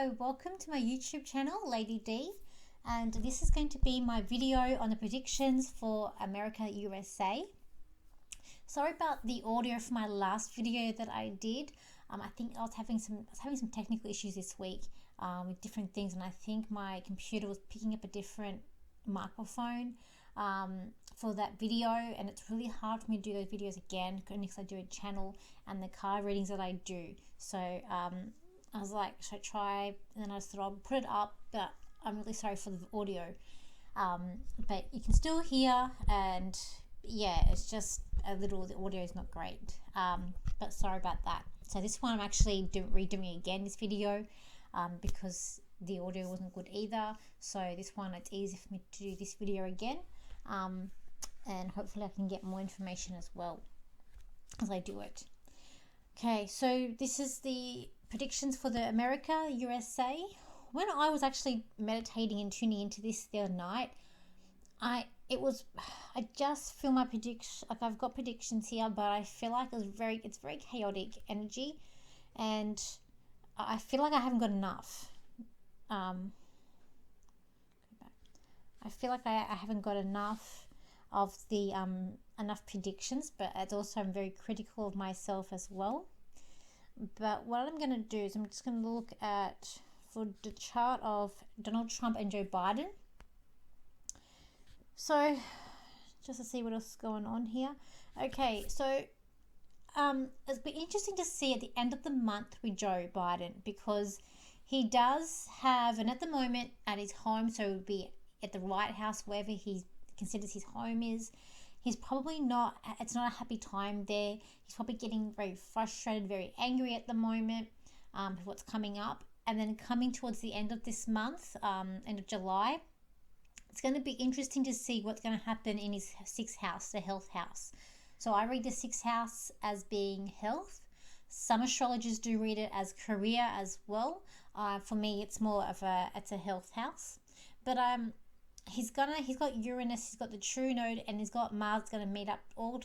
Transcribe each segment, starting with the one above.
So welcome to my YouTube channel, Lady D, and this is going to be my video on the predictions for America, USA. Sorry about the audio for my last video that I did. I think I was having some technical issues this week with different things, and I think my computer was picking up a different microphone for that video, and it's really hard for me to do those videos again because I do a channel and the card readings that I do. So I was like, should I try? And then I just thought I'll put it up, but I'm really sorry for the audio. But you can still hear, and yeah, it's just a little, the audio is not great. But sorry about that. So this one I'm actually redoing again, this video, because the audio wasn't good either. So this one, it's easy for me to do this video again. And hopefully I can get more information as well as I do it. Okay, so this is the predictions for the America, USA. When I was actually meditating and tuning into this the other night, I just feel my prediction, like I've got predictions here, but I feel like it's very chaotic energy, and I feel like I haven't got enough. I feel like I haven't got enough of the enough predictions, but it's also I'm very critical of myself as well. But what I'm going to do is I'm just going to look at for the chart of Donald Trump and Joe Biden. So just to see what else is going on here. Okay, so it'll be interesting to see at the end of the month with Joe Biden, because he does have, and at the moment at his home, so it would be at the White House, wherever he considers his home is, he's probably not, it's not a happy time there. He's probably getting very frustrated, very angry at the moment with what's coming up. And then coming towards the end of this month, end of July, it's going to be interesting to see what's going to happen in his sixth house, the health house. So I read the sixth house as being health. Some astrologers do read it as career as well. For me, it's more of it's a health house. But he's got Uranus, he's got the true node, and he's got Mars going to meet up all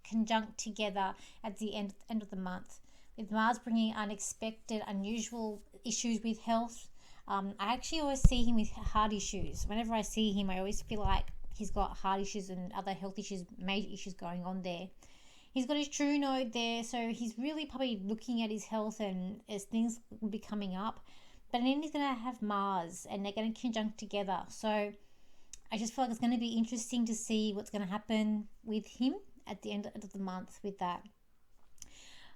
conjunct together at the end of the month, with Mars bringing unexpected, unusual issues with health. I actually always see him with heart issues. Whenever I see him, I always feel like he's got heart issues and other health issues, major issues going on there. He's got his true node there, so he's really probably looking at his health and as things will be coming up. But then he's going to have Mars, and they're going to conjunct together. So I just feel like it's going to be interesting to see what's going to happen with him at the end of the month with that.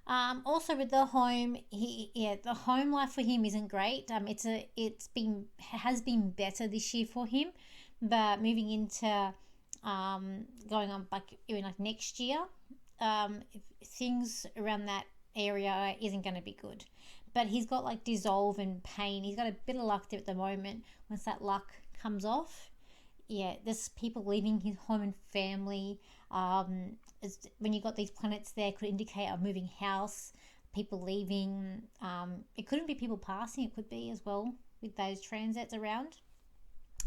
Also with the home, the home life for him isn't great. Has been better this year for him, but moving into going on like next year, things around that area isn't going to be good. But he's got like dissolve and pain. He's got a bit of luck there at the moment. Once that luck comes off, there's people leaving his home and family. When you got these planets there, could indicate a moving house, people leaving. It couldn't be people passing. It could be as well with those transits around,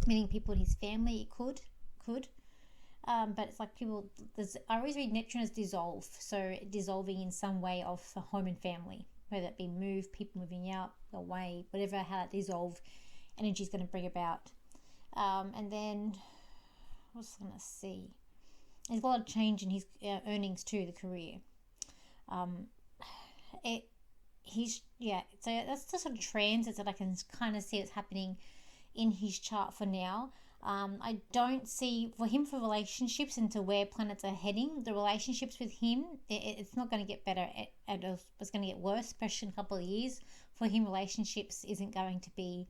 meaning people in his family. It could. But it's like people. I always read Neptune as dissolve, so dissolving in some way of the home and family, whether it be move, people moving out, away, whatever. How that dissolve energy is going to bring about. And then what's going to see? There's a lot of change in his earnings too, the career. So that's the sort of transits that I can kind of see what's happening in his chart for now. I don't see for him for relationships and to where planets are heading. The relationships with him, it's not going to get better. It's going to get worse, especially in a couple of years. For him, relationships isn't going to be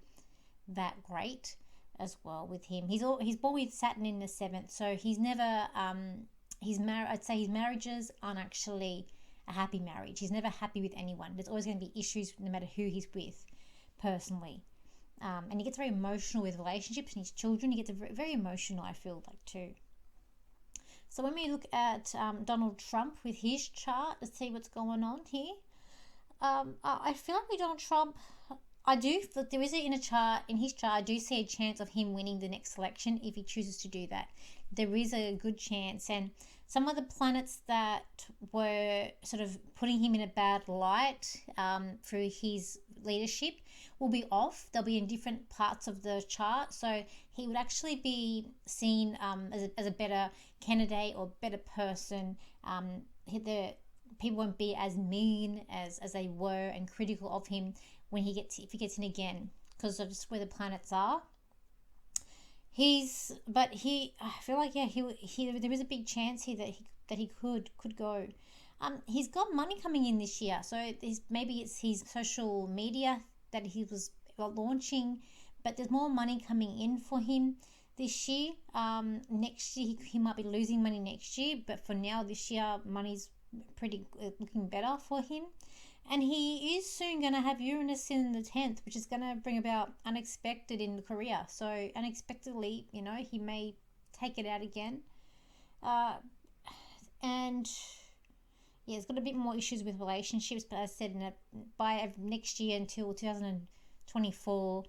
that great as well with him. He's born with Saturn in the 7th, so he's never I'd say his marriages aren't actually a happy marriage. He's never happy with anyone. There's always going to be issues no matter who he's with personally. And he gets very emotional with relationships and his children. He gets very emotional, I feel like, too. So when we look at Donald Trump with his chart, let's see what's going on here. I feel like with Donald Trump, there is in his chart, I do see a chance of him winning the next election if he chooses to do that. There is a good chance, and some of the planets that were sort of putting him in a bad light through his leadership will be off. They'll be in different parts of the chart. So he would actually be seen as a better candidate or better person. The people won't be as mean as they were and critical of him if he gets in again, because of just where the planets are. I feel like there is a big chance here that he could go. He's got money coming in this year, so maybe it's his social media that he was launching, but there's more money coming in for him this year. Next year he might be losing money next year, but for now, this year, money's pretty looking better for him. And he is soon going to have Uranus in the 10th, which is going to bring about unexpected in the career. So unexpectedly, he may take it out again. And yeah, it's got a bit more issues with relationships, but as I said, by next year until 2024,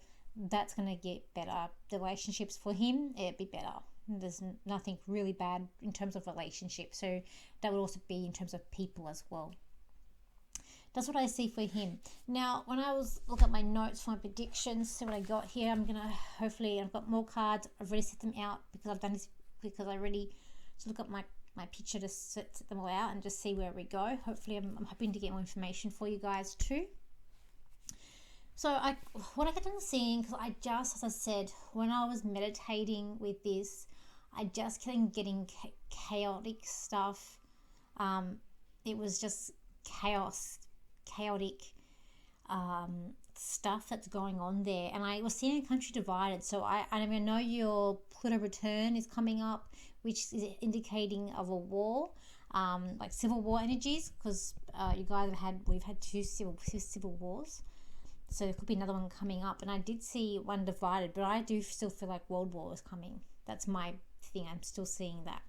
that's going to get better. The relationships for him, it'll be better. There's nothing really bad in terms of relationships. So that would also be in terms of people as well. That's what I see for him. Now, when I was looking at my notes for my predictions, see what I got here. I've got more cards. I've already set them out because I've done this because I really look at my picture to set them all out and just see where we go. Hopefully, I'm hoping to get more information for you guys too. So what I kept on seeing, because as I said, when I was meditating with this, I just kept getting chaotic stuff. It was just chaotic stuff that's going on there. And I was seeing a country divided. So I know your Pluto return is coming up, which is indicating of a war, like civil war energies, because you guys we've had two civil wars. So there could be another one coming up. And I did see one divided, but I do still feel like World War is coming. That's my thing. I'm still seeing that.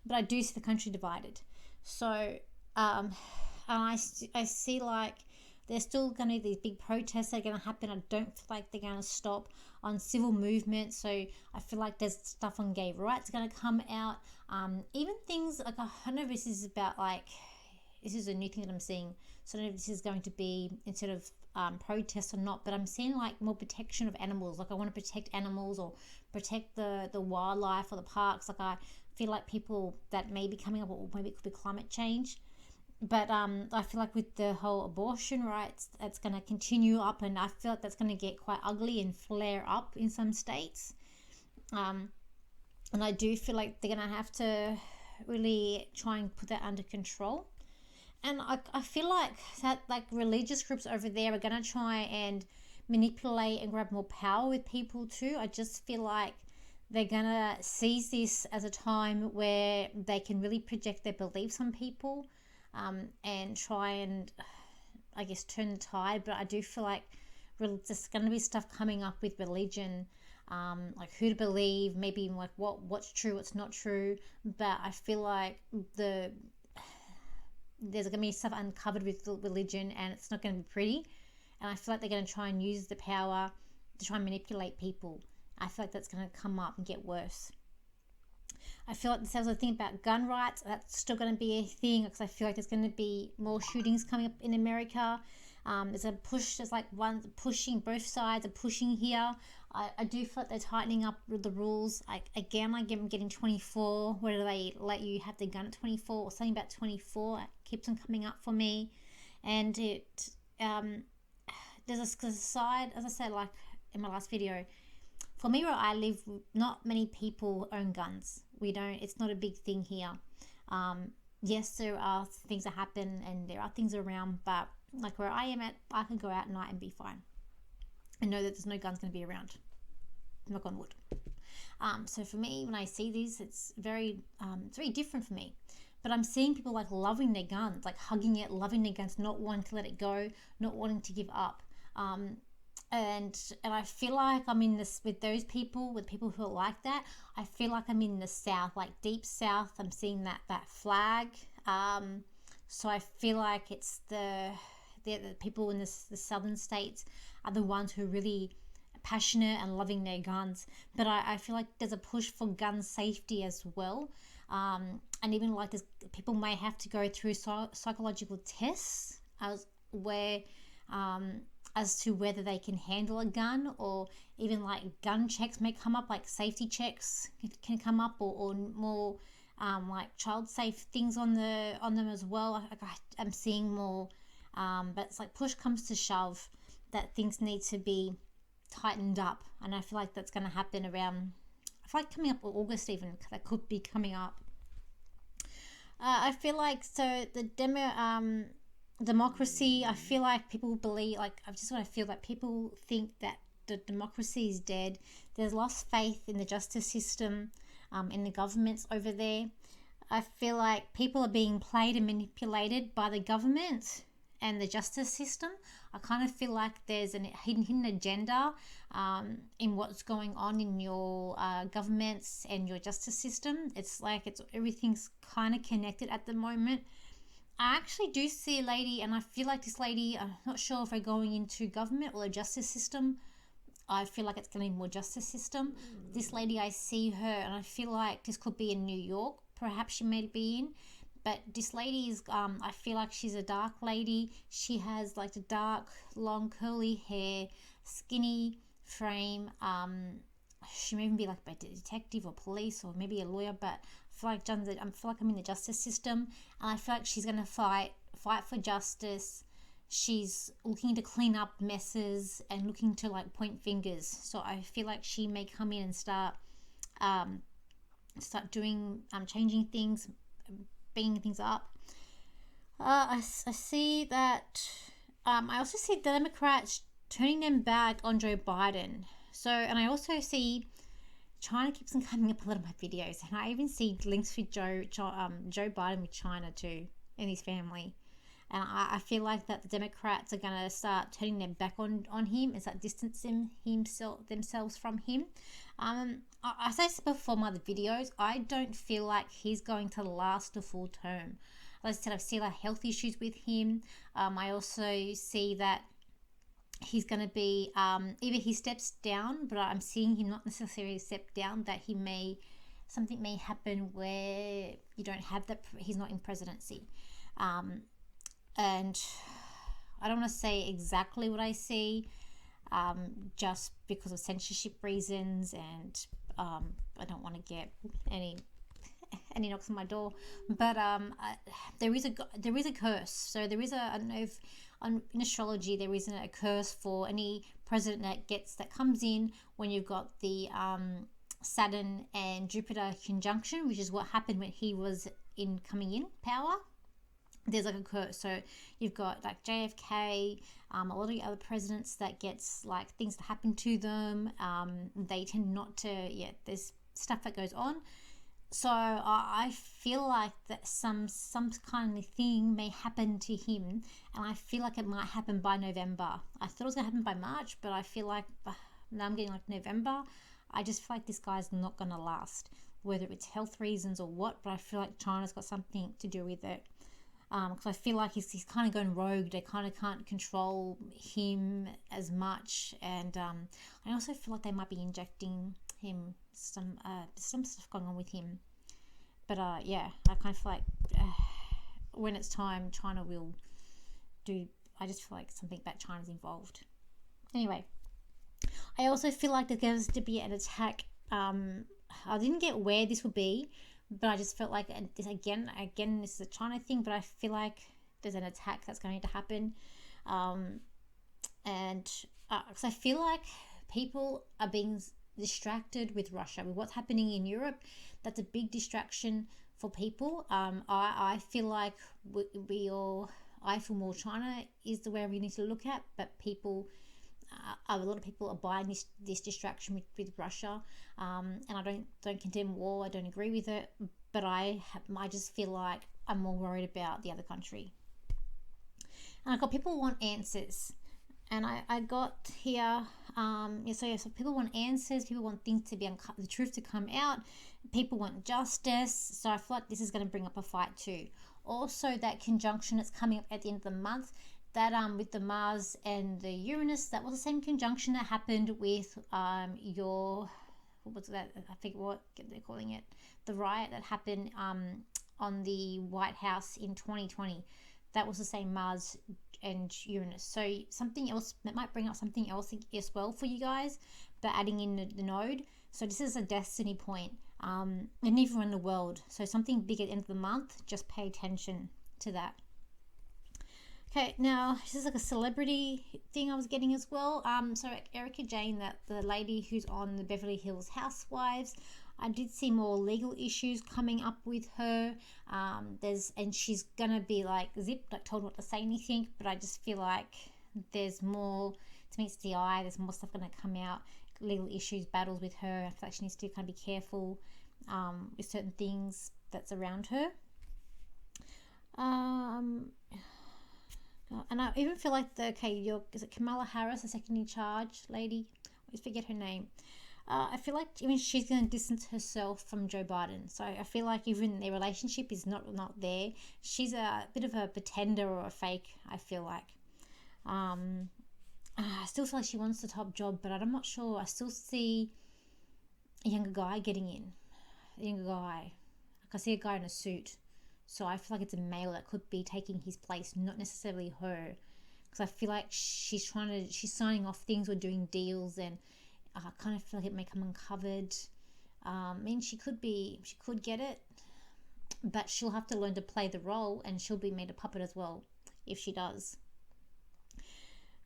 But I do see the country divided. So, and I see like there's still going to be these big protests that are going to happen. I don't feel like they're going to stop on civil movement. So I feel like there's stuff on gay rights going to come out. Even things like, I don't know if this is about like, this is a new thing that I'm seeing. So I don't know if this is going to be instead of protests or not, but I'm seeing like more protection of animals. Like I want to protect animals or protect the wildlife or the parks. Like I feel like people that may be coming up, or maybe it could be climate change. But I feel like with the whole abortion rights, that's going to continue up, and I feel like that's going to get quite ugly and flare up in some states. And I do feel like they're going to have to really try and put that under control. And I feel like that like religious groups over there are going to try and manipulate and grab more power with people too. I just feel like they're going to seize this as a time where they can really project their beliefs on people. And try and, I guess, turn the tide. But I do feel like there's going to be stuff coming up with religion, like who to believe, maybe like what's true, what's not true. But I feel like there's going to be stuff uncovered with religion, and it's not going to be pretty. And I feel like they're going to try and use the power to try and manipulate people. I feel like that's going to come up and get worse. I feel like there's a thing about gun rights. That's still going to be a thing, because I feel like there's going to be more shootings coming up in America. There's a push. There's like one pushing, both sides are pushing here. I do feel like they're tightening up the rules. I'm getting 24. Whether they let you have the gun at 24 or something about 24, it keeps on coming up for me. And there's a side, as I said, like in my last video. For me, where I live, not many people own guns. It's not a big thing here. Yes, there are things that happen and there are things around, but like where I am at, I can go out at night and be fine. I know that there's no guns going to be around. Knock on wood. So for me, when I see these, it's very different for me. But I'm seeing people like loving their guns, like hugging it, loving their guns, not wanting to let it go, not wanting to give up. And I feel like I'm in this with those people, with people who are like that. I feel like I'm in the South, like deep South. I'm seeing that flag. So I feel like it's the people in the southern states are the ones who are really passionate and loving their guns. But I feel like there's a push for gun safety as well. And even like people may have to go through psychological tests where as to whether they can handle a gun, or even like gun checks may come up, like safety checks can come up, or more like child safe things on them as well. I'm seeing more, but it's like push comes to shove that things need to be tightened up, and I feel like that's going to happen around, I feel like coming up August even, that could be coming up. I feel like, so the democracy, I feel like people believe, like I just want to feel that people think that the democracy is dead. There's lost faith in the justice system, in the governments over there. I feel like people are being played and manipulated by the government and the justice system. I kind of feel like there's a hidden agenda in what's going on in your governments and your justice system. It's like everything's kind of connected at the moment. I actually do see a lady, and I feel like this lady, I'm not sure if we're going into government or the justice system. I feel like it's going to be more justice system. This lady, I see her, and I feel like this could be in New York. Perhaps she may be in. But this lady is, I feel like she's a dark lady. She has like the dark, long, curly hair, skinny frame. She may even be like a detective or police or maybe a lawyer, but I feel like I'm in the justice system, and I feel like she's gonna fight for justice. She's looking to clean up messes and looking to like point fingers. So I feel like she may come in and start doing, changing things, bringing things up. I see that. I also see the Democrats turning them back on Joe Biden. So, and I also see China keeps on coming up a lot of my videos, and I even see links with Joe Biden with China too, and his family. And I feel like that the Democrats are going to start turning their back on him and start distancing themselves from him. As I said before in my other videos, I don't feel like he's going to last a full term. As I said, I've seen like health issues with him. I also see that he's going to be, either he steps down, but I'm seeing him not necessarily step down, that something may happen where you don't have that, he's not in presidency. And I don't want to say exactly what I see, just because of censorship reasons, and I don't want to get any knocks on my door. But there is a curse. So there is I don't know if in astrology there isn't a curse for any president that comes in when you've got the Saturn and Jupiter conjunction, which is what happened when he was coming in power. There's like a curse. So you've got like JFK, a lot of the other presidents that gets like things that happen to them. They tend not to, there's stuff that goes on. So I feel like that some kind of thing may happen to him, and I feel like it might happen by November. I thought it was going to happen by March, but I feel like now I'm getting like November. I just feel like this guy's not going to last, whether it's health reasons or what, but I feel like China's got something to do with it. Because I feel like he's kind of going rogue. They kind of can't control him as much, and I also feel like they might be injecting him some stuff going on with him. But I kind of feel like when it's time, China will do. I just feel like something about China's involved. Anyway, I also feel like there's going to be an attack. I didn't get where this would be, but I just felt like this again, this is a China thing, but I feel like there's an attack that's going to happen. And because I feel like people are being distracted with Russia, with what's happening in Europe. That's a big distraction for people. I feel like I feel more China is the way we need to look at, but people, a lot of people are buying this distraction with Russia, and I don't condemn war. I don't agree with it, but I just feel like I'm more worried about the other country. And I got people who want answers, and I got here. So people want answers. People want things to be the truth to come out. People want justice. So I feel like this is going to bring up a fight too. Also, that conjunction that's coming up at the end of the month, that with the Mars and the Uranus, that was the same conjunction that happened with what's that? I think what they're calling it, the riot that happened on the White House in 2020. that was the same Mars and Uranus. So something else that might bring up something else as well for you guys, but adding in the node. So this is a destiny point, and even in the world. So something big at the end of the month, just pay attention to that. Okay, now this is like a celebrity thing I was getting as well. So Erica Jane, that the lady who's on the Beverly Hills Housewives, I did see more legal issues coming up with her. And she's gonna be like zipped, like told not to say anything. But I just feel like there's more to meet the eye. There's more stuff gonna come out, legal issues, battles with her. I feel like she needs to kind of be careful with certain things that's around her. And I even feel like is it Kamala Harris, the second in charge lady? I always forget her name. I feel like even she's going to distance herself from Joe Biden. So I feel like even their relationship is not there. She's a bit of a pretender or a fake, I feel like. I still feel like she wants the top job, but I'm not sure. I still see a younger guy getting in. A younger guy. Like I see a guy in a suit. So I feel like it's a male that could be taking his place, not necessarily her. Because I feel like she's signing off things or doing deals, and I kind of feel like it may come uncovered. I mean, she could get it, but she'll have to learn to play the role, and she'll be made a puppet as well if she does.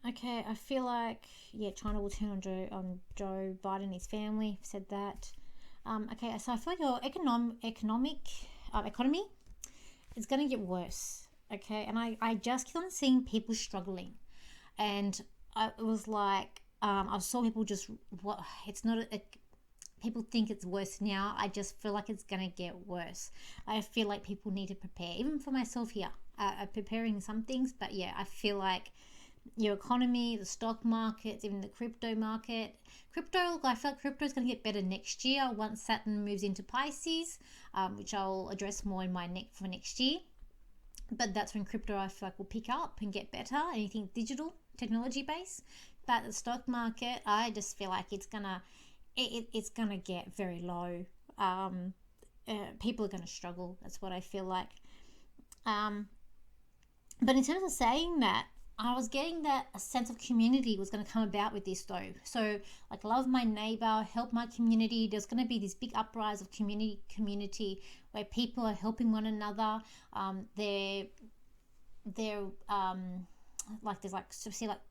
Okay, I feel like, China will turn on Joe Biden and his family. I've said that. Okay, so I feel like your economy is going to get worse. Okay, and I just keep on seeing people struggling, and it was like I saw people people think it's worse now. I just feel like it's going to get worse. I feel like people need to prepare, even for myself here, preparing some things. But yeah, I feel like your economy, the stock markets, even the crypto market. I feel like crypto is going to get better next year once Saturn moves into Pisces, which I'll address more in for next year. But that's when crypto, I feel like, will pick up and get better. Anything digital, technology based. But the stock market, I just feel like it's gonna get very low. People are gonna struggle. That's what I feel like. But in terms of saying that, I was getting that a sense of community was going to come about with this though. So like, love my neighbor, help my community. There's going to be this big uprise of community where people are helping one another. They're like, there's like, see, like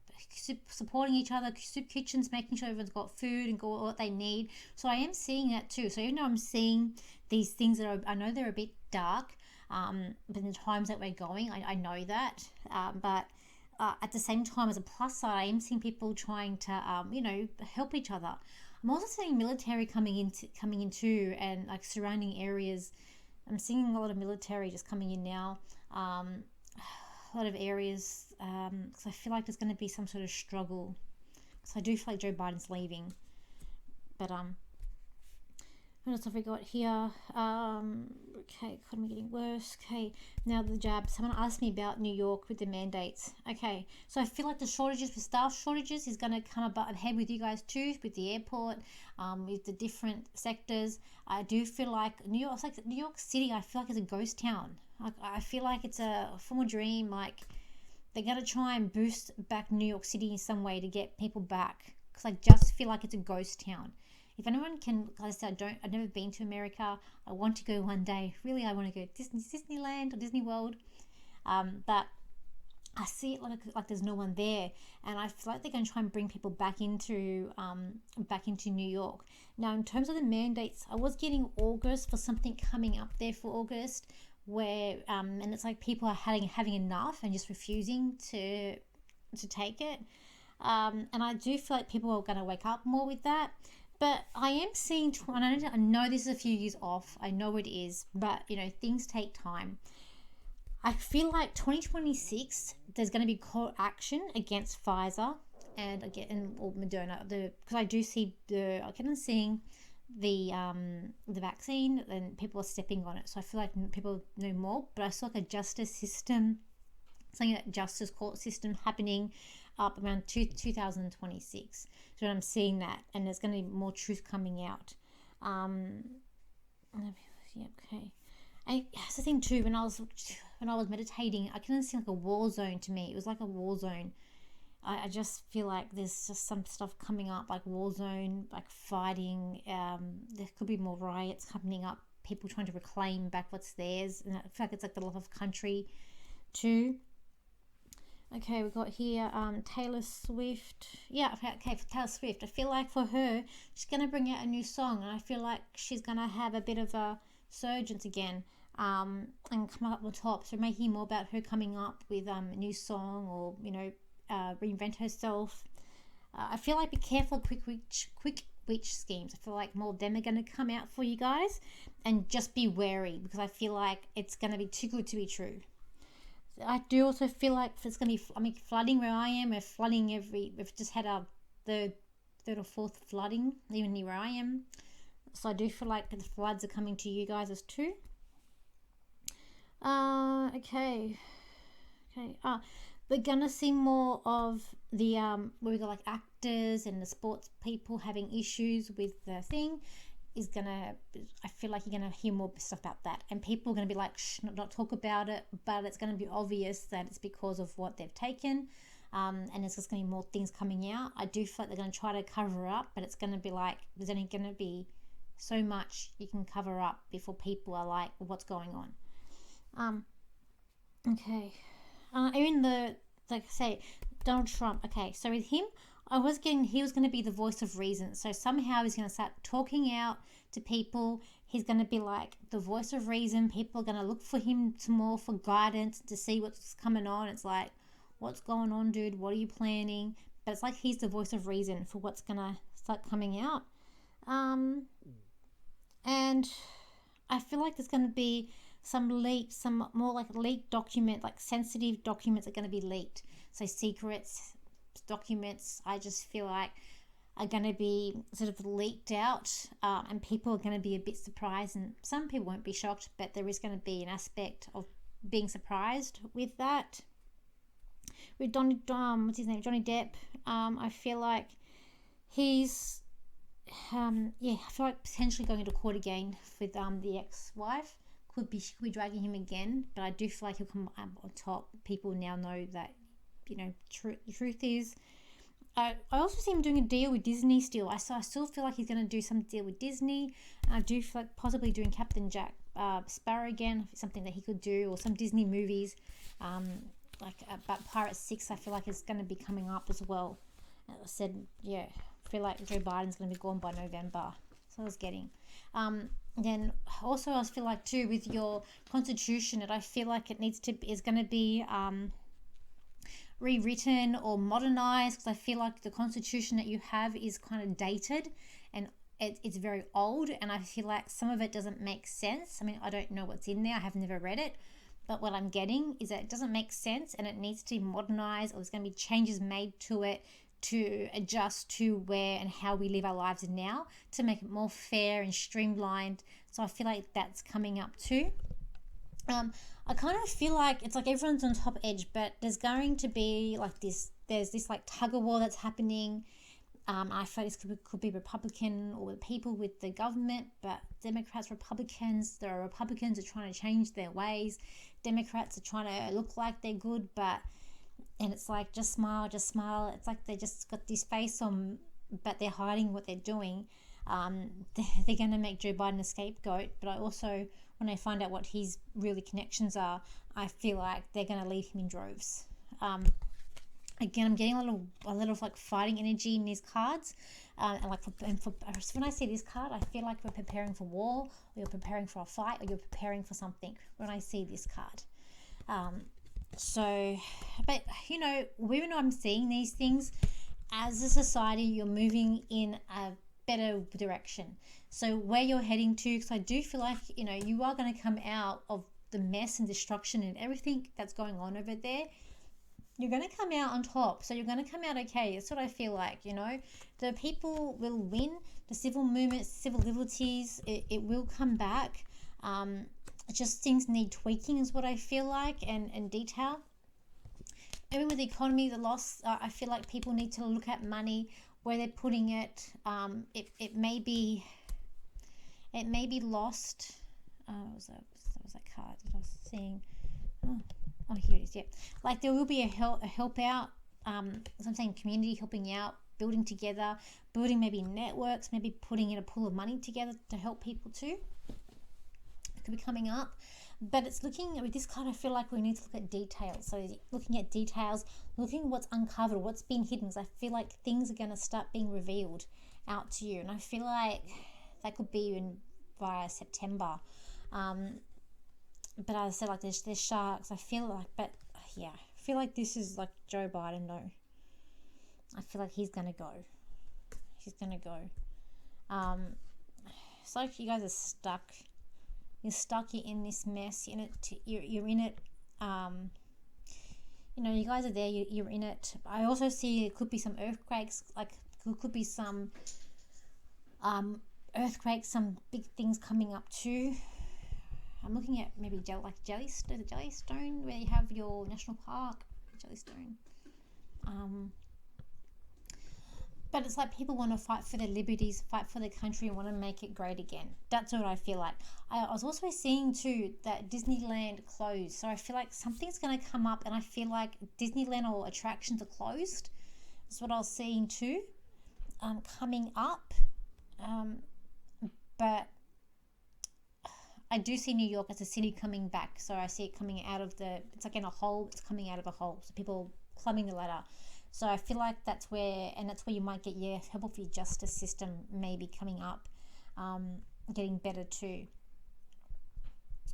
supporting each other, soup kitchens, making sure everyone's got food and got what they need. So I am seeing that too. So even though I'm seeing these things that I know they're a bit dark, but in the times that we're going, I know that. But at the same time, as a plus side, I am seeing people trying to, help each other. I'm also seeing military coming into and like surrounding areas. I'm seeing a lot of military just coming in now. A lot of areas, because I feel like there's going to be some sort of struggle. Because I do feel like Joe Biden's leaving. But what else have we got here? Okay, economy getting worse. Okay, now the jab. Someone asked me about New York with the mandates. Okay, so I feel like the staff shortages is going to come ahead with you guys too, with the airport, with the different sectors. I do feel like New York City, I feel like it's a ghost town. I feel like it's a former dream. Like, they're going to try and boost back New York City in some way to get people back. Because I just feel like it's a ghost town. If anyone can, like I said, I've never been to America. I want to go one day. Really, I want to go to Disneyland or Disney World. But I see it like there's no one there, and I feel like they're going to try and bring people back into New York. Now, in terms of the mandates, I was getting August for something coming up there for August, where and it's like people are having enough and just refusing to take it. And I do feel like people are going to wake up more with that. But I am seeing, and I know this is a few years off, I know it is, but things take time. I feel like 2026, there's going to be court action against Pfizer or Moderna, because I do see I keep on seeing the vaccine, and people are stepping on it. So I feel like people know more, but I saw like a justice court system happening up around 2026. So I'm seeing that, and there's going to be more truth coming out. Okay. And that's the thing too, when I was when I was meditating, I couldn't see like a war zone to me. It was like a war zone. I just feel like there's just some stuff coming up, like war zone, like fighting. There could be more riots happening up, people trying to reclaim back what's theirs. And I feel like it's like the love of country too. Okay, we got here Taylor Swift. Yeah, okay, for Taylor Swift, I feel like for her, she's going to bring out a new song, and I feel like she's going to have a bit of a surgence again, and come up on top. So making more about her coming up with a new song, or, reinvent herself. I feel like be careful quick witch schemes. I feel like more of them are going to come out for you guys, and just be wary, because I feel like it's going to be too good to be true. I do also feel like it's going to be, flooding where I am. We're flooding we've just had our third or fourth flooding even near where I am. So I do feel like the floods are coming to you guys as too. Okay. We're going to see more of the, where we got like actors and the sports people having issues with the thing. I feel like you're going to hear more stuff about that, and people are going to be like, not talk about it, but it's going to be obvious that it's because of what they've taken, and there's just going to be more things coming out. I do feel like they're going to try to cover up, but it's going to be like, there's only going to be so much you can cover up before people are like, what's going on? Okay. Even like I say, Donald Trump. Okay, so with him, he was going to be the voice of reason. So somehow he's going to start talking out to people. He's going to be like the voice of reason. People are going to look for him more for guidance, to see what's coming on. It's like, what's going on, dude? What are you planning? But it's like he's the voice of reason for what's going to start coming out. And I feel like there's going to be some more like leaked document, like sensitive documents are going to be leaked. So secrets, documents, I just feel like are going to be sort of leaked out, and people are going to be a bit surprised, and some people won't be shocked, but there is going to be an aspect of being surprised with that. With Johnny Depp, I feel like he's I feel like potentially going to court again with the ex-wife. She could be dragging him again, but I do feel like he'll come on top. People now know that, the truth is. I also see him doing a deal with Disney still. I still feel like he's going to do some deal with Disney. And I do feel like possibly doing Captain Jack Sparrow again, something that he could do, or some Disney movies, like about Pirate 6. I feel like it's going to be coming up as well. As I said, I feel like Joe Biden's going to be gone by November. So I was getting. Then also I feel like too with your constitution, I feel like it is going to be rewritten or modernized, because I feel like the constitution that you have is kind of dated, and it's very old, and I feel like some of it doesn't make sense. I don't know what's in there. I have never read it, but what I'm getting is that it doesn't make sense, and it needs to be modernized, or there's going to be changes made to it to adjust to where and how we live our lives now, to make it more fair and streamlined. So I feel like that's coming up too. I kind of feel like it's like everyone's on top edge, but there's going to be like there's this like tug of war that's happening. I feel this could be Republican or people with the government, but Democrats, Republicans, there are Republicans who are trying to change their ways. Democrats are trying to look like they're good, and it's like, just smile. It's like they just got this face on, but they're hiding what they're doing. They're going to make Joe Biden a scapegoat, but I also, when I find out what his really connections are, I feel like they're going to leave him in droves. Again, I'm getting a little like fighting energy in these cards, and when I see this card, I feel like we're preparing for war, or you're preparing for a fight, or you're preparing for something when I see this card. But even though I'm seeing these things, as a society, you're moving in a better direction. So where you're heading to, because I do feel like, you are going to come out of the mess and destruction and everything that's going on over there. You're going to come out on top. So you're going to come out okay. That's what I feel like, The people will win. The civil movement, civil liberties, it will come back. Just things need tweaking is what I feel like, and detail. Even with the economy, the loss, I feel like people need to look at money, where they're putting it. It may be lost. What was that card that I was seeing? Oh, here it is. Yeah, like there will be a help out. As I'm saying, community helping out, building together, building maybe networks, maybe putting in a pool of money together to help people too. It could be coming up. But it's looking, with this card, I feel like we need to look at details. So looking at details, looking at what's uncovered, what's been hidden. Because I feel like things are going to start being revealed out to you. And I feel like that could be via September. But as I said, like there's sharks. I feel like, but yeah, I feel like this is like Joe Biden, though. I feel like he's going to go. He's going to go. It's like you guys are stuck. You're stuck, you're in this mess, you're in it, you guys are there, you're in it. I also see it could be some earthquakes, like could be some earthquakes, some big things coming up too. I'm looking at maybe Jellystone, where you have your national park, Jellystone. But it's like people want to fight for their liberties, fight for their country, and want to make it great again. That's what I feel like. I was also seeing too that Disneyland closed. So I feel like something's going to come up, and I feel like Disneyland or attractions are closed. That's what I was seeing too, coming up. But I do see New York as a city coming back. So I see it coming out of it's like in a hole. It's coming out of a hole. So people climbing the ladder. So I feel like that's where you might get your help of your justice system maybe coming up, getting better too.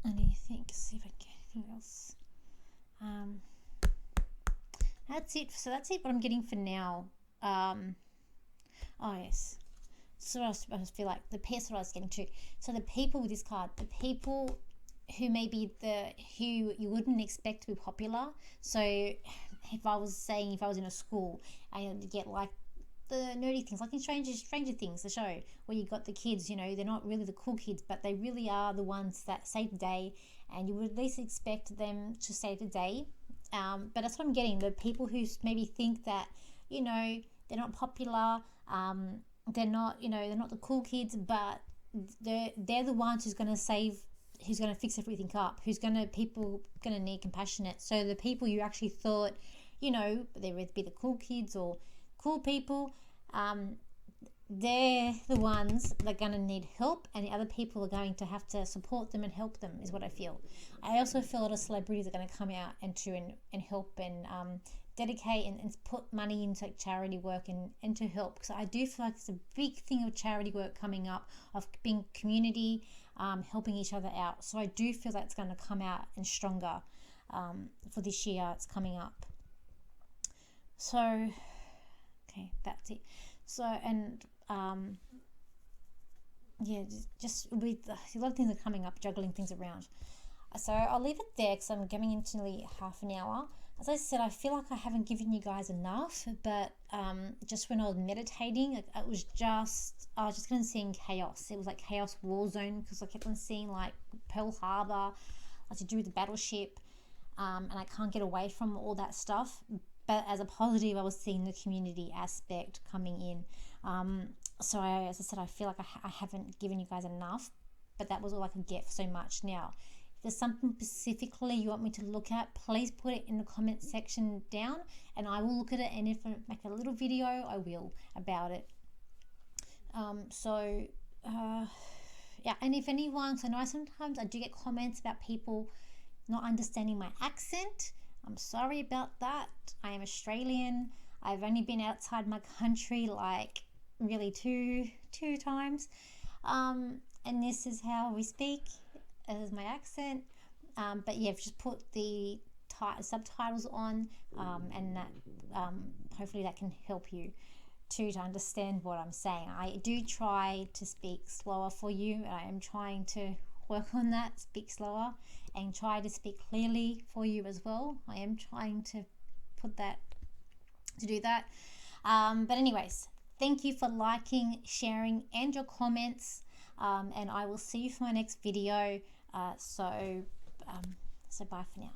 Anything? See if I get anything else. That's it. So that's it. What I'm getting for now. Oh yes. So I feel like the piece that I was getting to. So the people with this card, the people who maybe who you wouldn't expect to be popular. So if I was in a school and you get like the nerdy things, like in Stranger Things, the show where you got the kids, they're not really the cool kids, but they really are the ones that save the day, and you would at least expect them to save the day. But that's what I'm getting. The people who maybe think that, they're not popular, they're not the cool kids, but they're the ones who's going to fix everything up, people going to need compassionate. So the people you actually thought, they would be the cool kids or cool people, they're the ones that are going to need help, and the other people are going to have to support them and help them, is what I feel. I also feel a lot of celebrities are going to come out and help and dedicate and put money into charity work and to help. So I do feel like it's a big thing of charity work coming up, of being community, helping each other out. So I do feel that's going to come out and stronger for this year. It's coming up. So, okay, that's it. So, and just with a lot of things are coming up, juggling things around. So I'll leave it there because I'm getting into nearly half an hour. As I said, I feel like I haven't given you guys enough, but just when I was meditating, I was just kind of seeing chaos. It was like chaos war zone, because I kept on seeing like Pearl Harbor, like to do with the battleship, and I can't get away from all that stuff. But as a positive, I was seeing the community aspect coming in. So as I said, I feel like I haven't given you guys enough, but that was all I could get for so much. Now, if there's something specifically you want me to look at, please put it in the comment section down, and I will look at it, and if I make a little video, I will about it. And if anyone, so I know sometimes I do get comments about people not understanding my accent. I'm sorry about that. I am Australian. I've only been outside my country like really two times, and this is how we speak. This is my accent. But yeah, I've just put the subtitles on, and that hopefully that can help you to understand what I'm saying. I do try to speak slower for you. I am trying to work on that, speak slower, and try to speak clearly for you as well. I am trying to do that. But anyways, thank you for liking, sharing, and your comments. And I will see you for my next video. So bye for now.